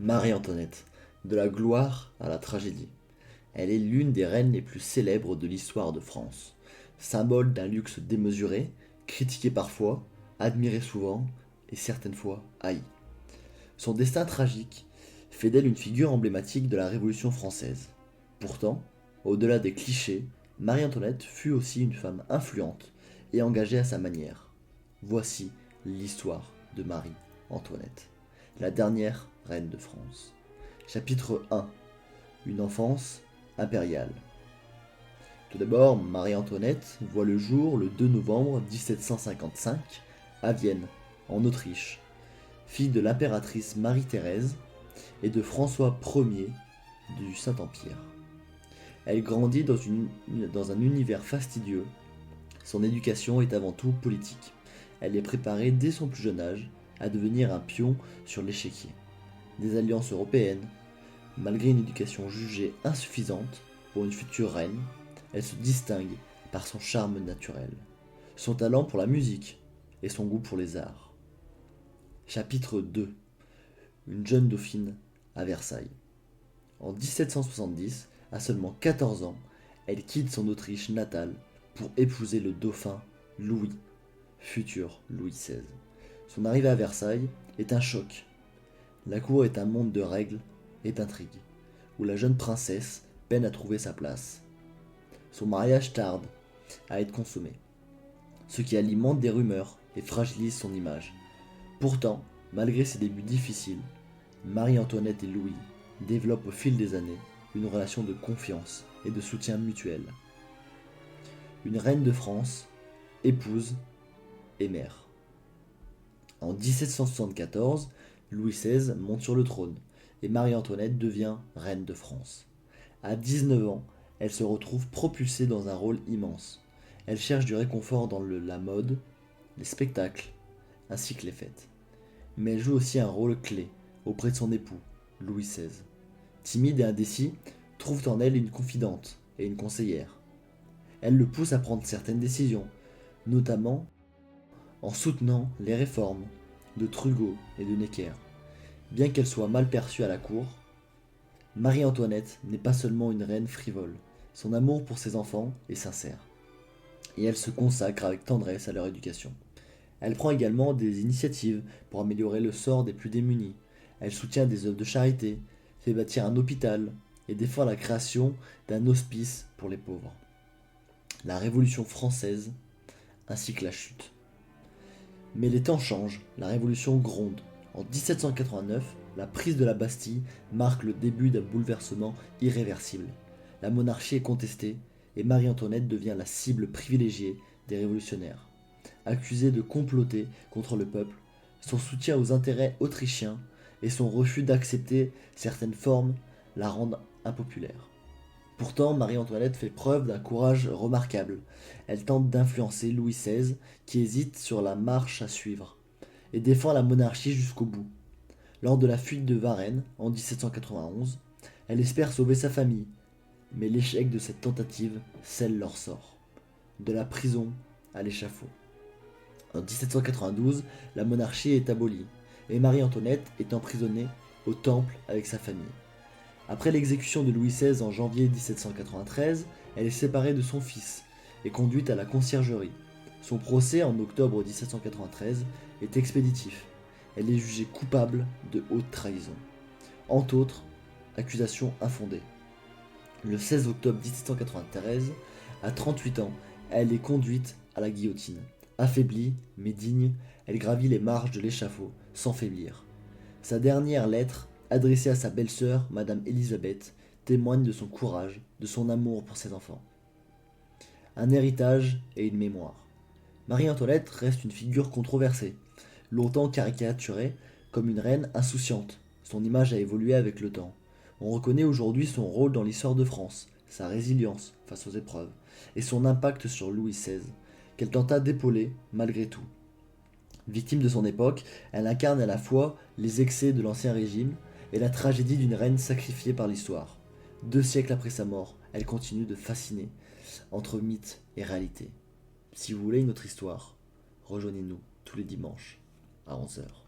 Marie-Antoinette, de la gloire à la tragédie. Elle est l'une des reines les plus célèbres de l'histoire de France. Symbole d'un luxe démesuré, critiquée parfois, admirée souvent et certaines fois haïe. Son destin tragique fait d'elle une figure emblématique de la Révolution française. Pourtant, au-delà des clichés, Marie-Antoinette fut aussi une femme influente et engagée à sa manière. Voici l'histoire de Marie-Antoinette, la dernière reine de France. Chapitre 1. Une enfance impériale. Tout d'abord, Marie-Antoinette voit le jour le 2 novembre 1755 à Vienne, en Autriche, fille de l'impératrice Marie-Thérèse et de François Ier du Saint-Empire. Elle grandit dans un univers fastidieux. Son éducation est avant tout politique. Elle est préparée dès son plus jeune âge à devenir un pion sur l'échiquier des alliances européennes. Malgré une éducation jugée insuffisante pour une future reine, elle se distingue par son charme naturel, son talent pour la musique et son goût pour les arts. Chapitre 2. Une jeune dauphine à Versailles. En 1770, à seulement 14 ans, elle quitte son Autriche natale pour épouser le dauphin Louis, futur Louis XVI. Son arrivée à Versailles est un choc. La cour est un monde de règles et d'intrigues, où la jeune princesse peine à trouver sa place. Son mariage tarde à être consommé, ce qui alimente des rumeurs et fragilise son image. Pourtant, malgré ses débuts difficiles, Marie-Antoinette et Louis développent au fil des années une relation de confiance et de soutien mutuel. Une reine de France, épouse et mère. En 1774, Louis XVI monte sur le trône et Marie-Antoinette devient reine de France. À 19 ans, elle se retrouve propulsée dans un rôle immense. Elle cherche du réconfort dans la mode, les spectacles, ainsi que les fêtes. Mais elle joue aussi un rôle clé auprès de son époux, Louis XVI. Timide et indécis, trouve en elle une confidente et une conseillère. Elle le pousse à prendre certaines décisions, notamment en soutenant les réformes de Turgot et de Necker. Bien qu'elle soit mal perçue à la cour, Marie-Antoinette n'est pas seulement une reine frivole. Son amour pour ses enfants est sincère. Et elle se consacre avec tendresse à leur éducation. Elle prend également des initiatives pour améliorer le sort des plus démunis. Elle soutient des œuvres de charité, fait bâtir un hôpital et défend la création d'un hospice pour les pauvres. La Révolution française ainsi que la chute. Mais les temps changent, la Révolution gronde. En 1789, la prise de la Bastille marque le début d'un bouleversement irréversible. La monarchie est contestée et Marie-Antoinette devient la cible privilégiée des révolutionnaires. Accusée de comploter contre le peuple, son soutien aux intérêts autrichiens et son refus d'accepter certaines formes la rendent impopulaire. Pourtant, Marie-Antoinette fait preuve d'un courage remarquable. Elle tente d'influencer Louis XVI, qui hésite sur la marche à suivre, et défend la monarchie jusqu'au bout. Lors de la fuite de Varennes, en 1791, elle espère sauver sa famille, mais l'échec de cette tentative scelle leur sort. De la prison à l'échafaud. En 1792, la monarchie est abolie, et Marie-Antoinette est emprisonnée au Temple avec sa famille. Après l'exécution de Louis XVI en janvier 1793, elle est séparée de son fils et conduite à la conciergerie. Son procès en octobre 1793 est expéditif. Elle est jugée coupable de haute trahison. Entre autres, accusations infondées. Le 16 octobre 1793, à 38 ans, elle est conduite à la guillotine. Affaiblie, mais digne, elle gravit les marches de l'échafaud sans faiblir. Sa dernière lettre, adressée à sa belle-sœur, Madame Élisabeth, témoigne de son courage, de son amour pour ses enfants. Un héritage et une mémoire. Marie-Antoinette reste une figure controversée, longtemps caricaturée comme une reine insouciante. Son image a évolué avec le temps. On reconnaît aujourd'hui son rôle dans l'histoire de France, sa résilience face aux épreuves, et son impact sur Louis XVI, qu'elle tenta d'épauler malgré tout. Victime de son époque, elle incarne à la fois les excès de l'Ancien Régime et la tragédie d'une reine sacrifiée par l'histoire. 2 siècles après sa mort, elle continue de fasciner entre mythe et réalité. Si vous voulez une autre histoire, rejoignez-nous tous les dimanches à 11 h.